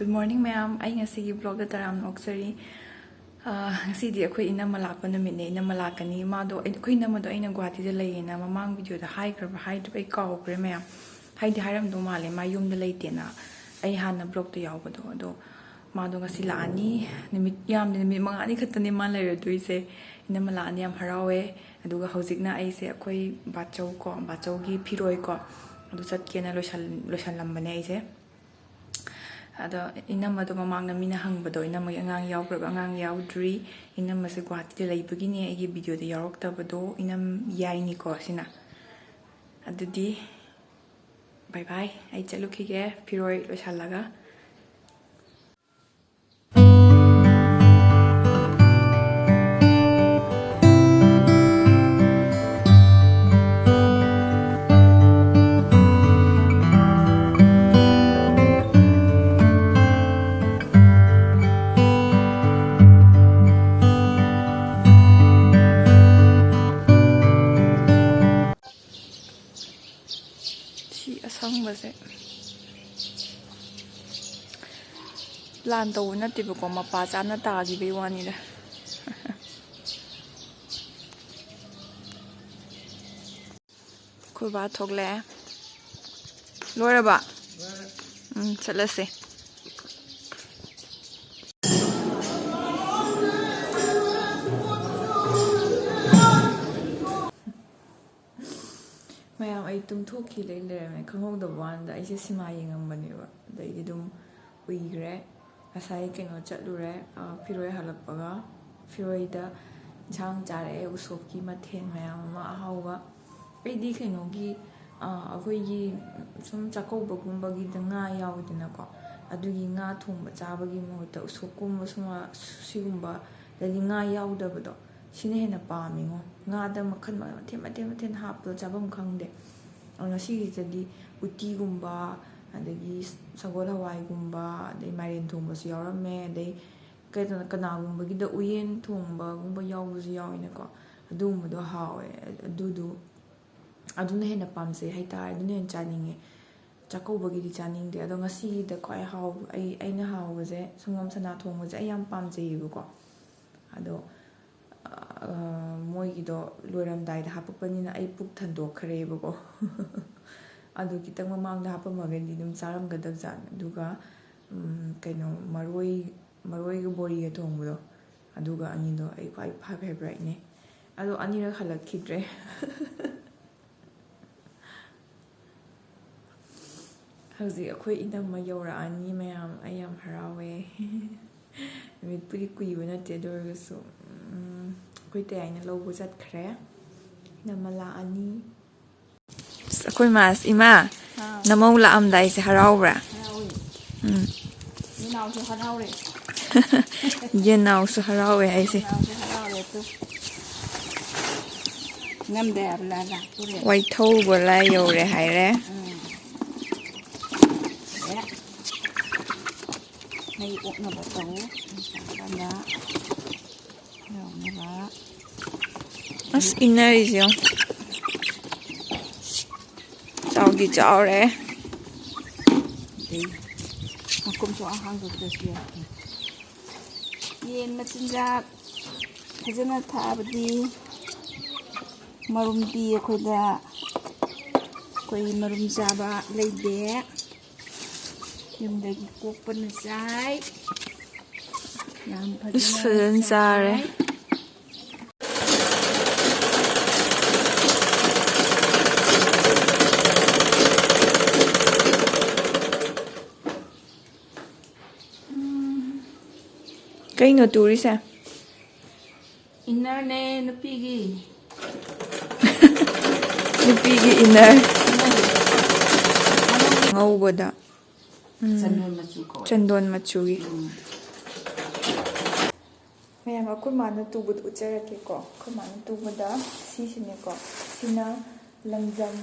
Good morning ma'am. I ngasi vlog da taram noksari. Ngasi di akoi enamma lakpa numit ne enamma lakani ma do akoi enamma do aina Guwahati da layena mamang video da hai grab hai da bai kaukre ma'am. Hai di hairam do male ma yum da laytena. Ai hana vlog da yaw do ado ma do ngasi laani numit yam de numit mangani khattani ma layraduise enamma laani yam harawe aduga hojikna ai se akoi bachau gi phiroi ko adu chatkena losan lambane ai se ada enamma do mamangna mina hangbado enamma angang yawgrab angang yawdri enamma se Guwahati da laibagini aigi video da yawroktabado Enamyai ni ko sina adudi bye bye ai chalukhige phiroi losallaga asangbase plan tau natibako mapa chana tagibei wanida khoiba thogle loiraba chalase mayam ai tumthoki leirame khanghodaba wanda aise sima yengambaneba daidi dum uigre asai keno chatlure phiroi halakpaga phiroi da jang jare usopki mathen mayam ma ahauba aidi keno gi akoi gi sum chakobagumba gi da nga yawdina ko adugi nga thongba chabagi mohta usopkumba suma sigumba dadi nga yawdabado sine hena pamingo nga da makhan mathen haplo chabam khangde ana sigitadi uti gumba adagi sagol hawai gumba adai mairen thongba su yawrame adai kanagumba gi da uyen thongba gumba yawbusu yawina ko adumdo hawe aduna hena pamse haita aduna hen chaninge chakobagi di chaningde ado ngasi da khoi haw aina hawse sungam sana thongbaje ayam pamjeyibako ado moigido loiramdai da hapappanina ai puk thandokharebako adu kitang mamang da hapamagandi dum charamgadabjan aduga kaino maroi ga bori ga thongbudo aduga anido ai khwai favorite ne ado anira halakhidre hauji akhoi enamma yawraani mayam ayam harawe numit puri kuiba nate dorgasu akhoi tayna lawbu chatkhre enamma laani akhoi mas ima namau laamdai se harawra Yenau se haraure yenau su harawe ai se ngamde abla la pure wai thau bola yore haire nei okna batau sangana na as inarizio chaugi chaure makum so ahang do sia yen machinjak fajana thabadi marum pi khoida koi marum jaba leide yumdagi kokpana sai yam fajan sare kaino turisa inner ne nupigi nupigi inner ngawbada chandon machugi mayam akoi mana tubud ucherake ko akoi mana tubada sisine ko sina langjam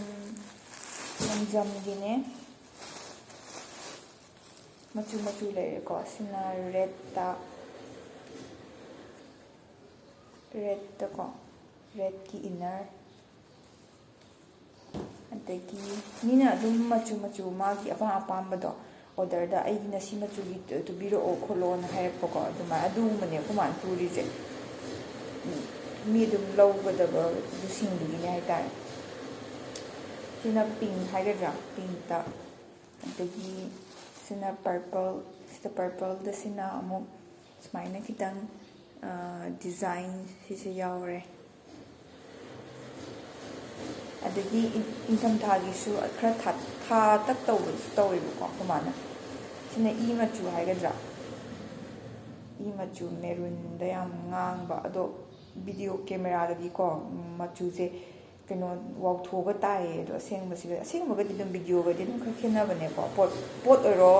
gine machu le ko sina red ko red ki inner adagi nina dum machu magi apam apam bado ꯑꯣꯔꯗꯔꯗ ꯑꯩꯒꯤꯅ ꯁꯤ ꯃꯆꯨꯒꯤ ꯇꯨꯕꯤꯔꯛꯑꯣ ꯈꯣꯠꯂꯣꯅ ꯍꯥꯏꯔꯛꯄꯀꯣ ꯑꯗꯨꯃꯥꯏꯅ ꯑꯗꯨꯒꯨꯝꯕꯅꯦ ꯑꯩꯈꯣꯏ ꯃꯥꯅ ꯇꯨꯔꯤꯁꯦ ꯃꯤ ꯑꯗꯨꯝ ꯂꯧꯒꯗꯕꯁꯤꯡꯗꯨꯒꯤꯅꯦ ꯍꯥꯏꯇꯥꯔꯦ ꯁꯤꯅ ꯄꯤꯡ ꯍꯥꯏꯒꯗ꯭ꯔꯥ ꯄꯤꯡꯇ ꯑꯗꯒꯤ sina purple sida purple sina amuk sumaina kitang design sise yaure adagi income thagisu khara tha tak tawebako kumana sina e machu haigadra e machu maroon da yam ngangba ado video camera dagi ko machu se keno wauthoga tae do asengmagadi dum video gadi dum khenabane ko pot oiro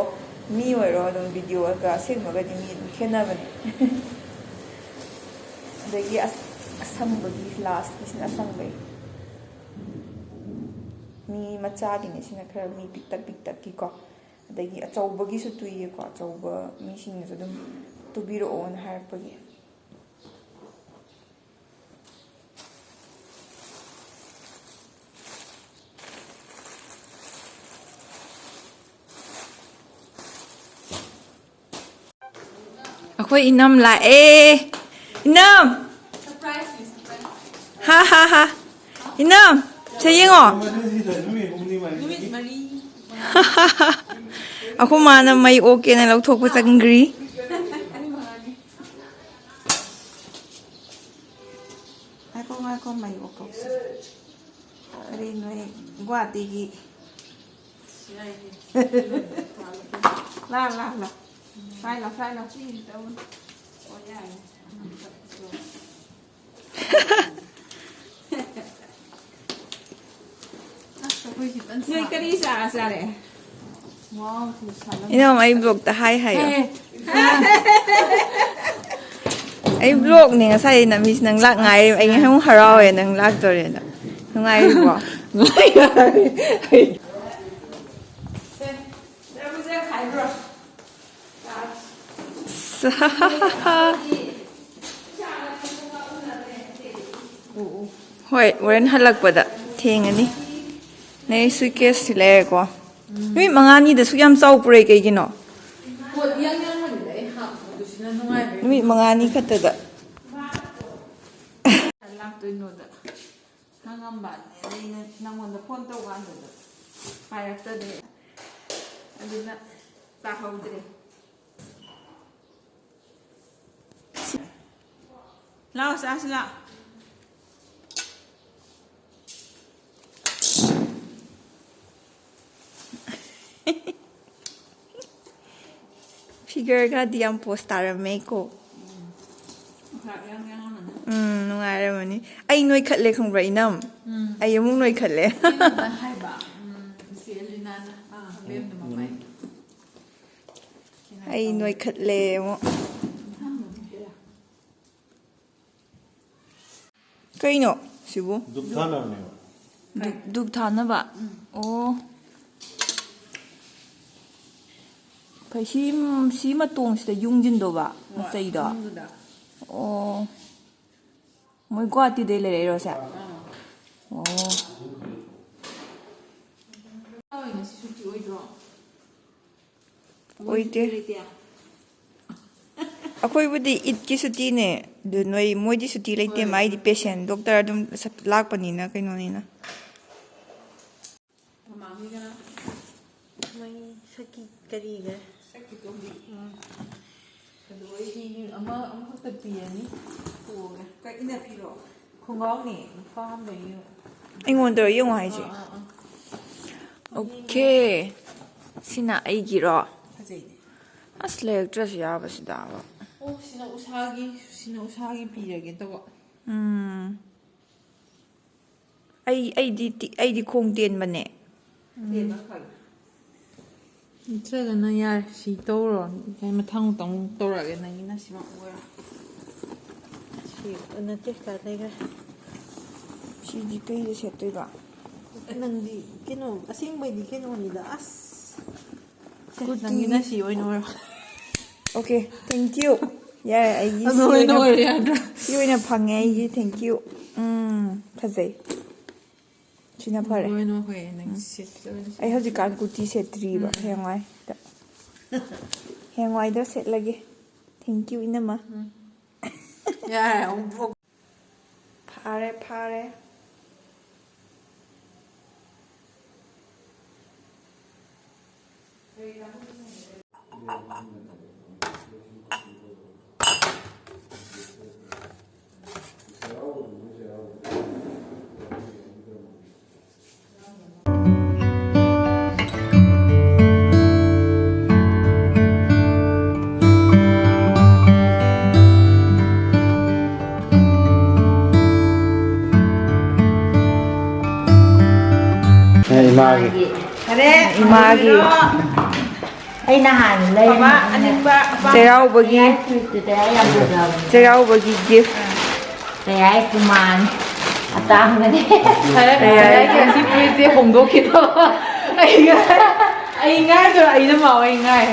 mi oiro dum video ga asengmagadi mi khenabane adagi asambagi last isna asangbai mi macha gi ne sina khara mi piktak ki ko adagi achawbagi su tuiye ko achawba mi sing su dum tubiro on harpagi akhoi inam la inam ha ha ha inam sayengo aku mana mai okay na lau thok pa changri ako mai okay ari noi guati gi la Fai la chi tao. Oya. Người cái đi xa đấy. Wow, ino mai blog ta hai yo. Ai blog ni ngasai na miss nang lak ngai ai hong harau e nang lak tore na. Ngai bo. Hoi, waran halakpada thengani. Nei suitcase silere ko. Mi mangani da su yam chau pure kai gino. Pot yang man dai ha du sina nungai. Mi mangani khata da. lak toi no da. Hangam ba ne nangwon da phone tau gan da. Pairakta de. Aduna ta haudre. Lao sa sila. Figure ka diam postar me ko. Nungare mani. Ai noi khatle khongbra inam. Ai amung noi khatle. Hai ba. Selina na bem na mai. Ai noi khatle mo. Kaino sibu? Duk thana ne. Duk thana ba. Oh. Phai si matong sida yungjin do ba. Masai da. Oh. Moi Guwahati de le ro sa. Oh. Ai na si suti oi do. Oite. Akhoi budi it ki suti ne du noi moi di suti leite mai di patient doctor adum lak pani na kaino ni na Ma mi ga Mai saki kari ga. sakki to bi. Kado ai ama khasta piani. Ko ga. Ka ina piro. Khongau ni farm dai yu. aingon do yung hai ji okay sina ai gi ro Fazai ne. asle dress ya ba sida ba Oh sina usagi pirage to. ai di khong ten bane Te ba ka. Nitsaga na yar si toro kai mathang tong torage na ina sima ora. Si ana te ka dai ga. si di kai de set toi ba Nang di kino asing bai di kino ni da as. Nang ina si oi nora. okay thank you yeah ai gi Ano oi nora yadra. si oi na phange ai gi thank you phazai sina phare Oi no hoye nang sit. ai hojik kan kurti set tri ba hengai ꯍꯌꯦꯡꯋꯥꯏꯗ ꯁꯦꯠꯂꯒꯦ. Thank you ꯏꯅꯝꯃ. ꯌꯥꯔꯦ ꯑꯃꯨꯛ ꯐꯥꯔꯦ ꯐꯥꯔꯦ. 이마기. 그래 이마기. ꯑꯩꯅ ꯍꯥꯟꯅ ꯂꯩ ꯕꯕꯥ ꯑꯅꯤꯡꯕ ꯆꯩꯔꯥꯎꯕꯒꯤ ꯆꯩꯔꯥꯎꯕꯒꯤ gift. ꯀꯌꯥꯏ ꯀꯨꯃꯥꯟ ꯑꯇꯥꯡꯕꯅꯦ ꯉꯁꯤ ꯐꯨꯔꯤꯠꯁꯦ ꯍꯣꯡꯗꯣꯛꯈꯤꯗꯕ ꯑꯩ ꯉꯥꯏꯗꯣ ꯑꯩꯅ ꯃꯥꯎ ꯑꯩ ꯉꯥꯏ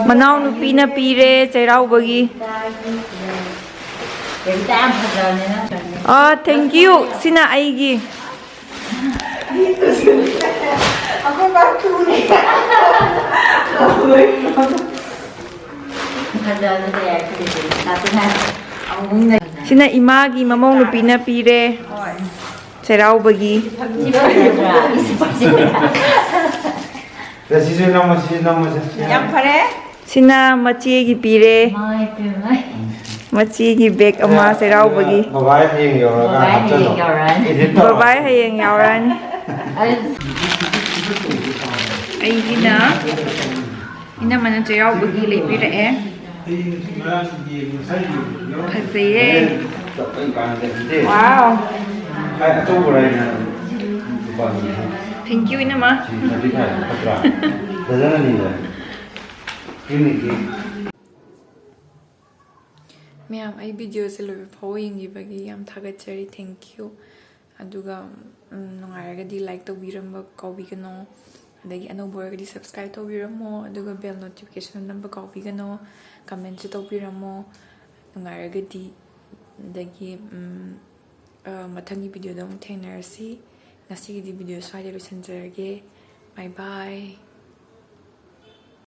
ꯃꯅꯥꯎꯅꯨꯄꯤꯅ ꯄꯤꯔꯦ ꯆꯩꯔꯥꯎꯕꯒꯤ. Thank you. ꯁꯤꯅ ꯑꯩꯒꯤ. ꯁꯤꯅ ꯏꯃꯥꯒꯤ ꯃꯃꯧ ꯅꯨꯄꯤꯅ ꯄꯤꯔꯦ ꯆꯩꯔꯥꯎꯕꯒꯤ. ꯌꯥꯝ ꯐꯔꯦ. ꯁꯤꯅ ꯃꯆꯦꯒꯤ ꯄꯤꯔꯦ. ꯃꯆꯦꯒꯤ ꯕꯦꯛ ꯑꯃ ꯆꯩꯔꯥꯎꯕꯒꯤ. ꯕꯕꯥꯏ ꯍꯌꯦꯡ ꯌꯧꯔꯛꯑꯅꯤ. ꯕꯕꯥꯏ ꯍꯌꯦꯡ ꯌꯥꯎꯔꯛꯑꯅꯤ. ꯑꯩꯒꯤꯅ ꯏꯅꯝꯃꯅ ꯆꯩꯔꯥꯎꯕꯒꯤ ꯂꯩꯕꯤꯔꯛꯑꯦ. ꯐꯖꯩꯌꯦ. ꯋꯥꯎ. ꯊꯦꯡꯛ ꯌꯨ ꯏꯅꯝꯃ. ꯃꯌꯥꯝ ꯑꯩ ꯚꯤꯗꯤꯑꯣꯁꯦ ꯂꯣꯏꯕ ꯐꯥꯎꯕ ꯌꯦꯡꯈꯤꯕꯒꯤ ꯌꯥꯝ ꯊꯥꯒꯠꯆꯔꯤ. Thank you. ꯑꯗꯨꯒ ꯅꯨꯡꯉꯥꯏꯔꯒꯗꯤ ꯂꯥꯏꯛ ꯇꯧꯕꯤꯔꯝꯕ ꯀꯥꯎꯕꯤꯒꯅꯣ. ꯑꯗꯒꯤ ꯑꯅꯧꯕ ꯑꯣꯏꯔꯒꯗꯤ ꯁꯕꯁꯀ꯭ꯔꯥꯏꯕ ꯇꯧꯕꯤꯔꯝꯃꯣ. ꯑꯗꯨꯒ ꯕꯦꯜ ꯅꯣꯇꯤꯐꯤꯀꯦꯁꯟ ꯅꯝꯕ ꯀꯥꯎꯕꯤꯒꯅꯣ. ꯀꯃꯦꯟꯁꯨ ꯇꯧꯕꯤꯔꯝꯃꯣ ꯅꯨꯡꯉꯥꯏꯔꯒꯗꯤ. ꯑꯗꯒꯤ ꯃꯊꯪꯒꯤ ꯚꯤꯗꯤꯑꯣꯗ ꯑꯃꯨꯛ ꯊꯦꯡꯅꯔꯁꯤ. ꯉꯁꯤꯒꯤꯗꯤ ꯚꯤꯗꯤꯑꯣ ꯁ꯭ꯋꯥꯏꯗ ꯂꯣꯏꯁꯤꯟꯖꯔꯒꯦ. ꯕꯥꯏ ꯕꯥꯏ.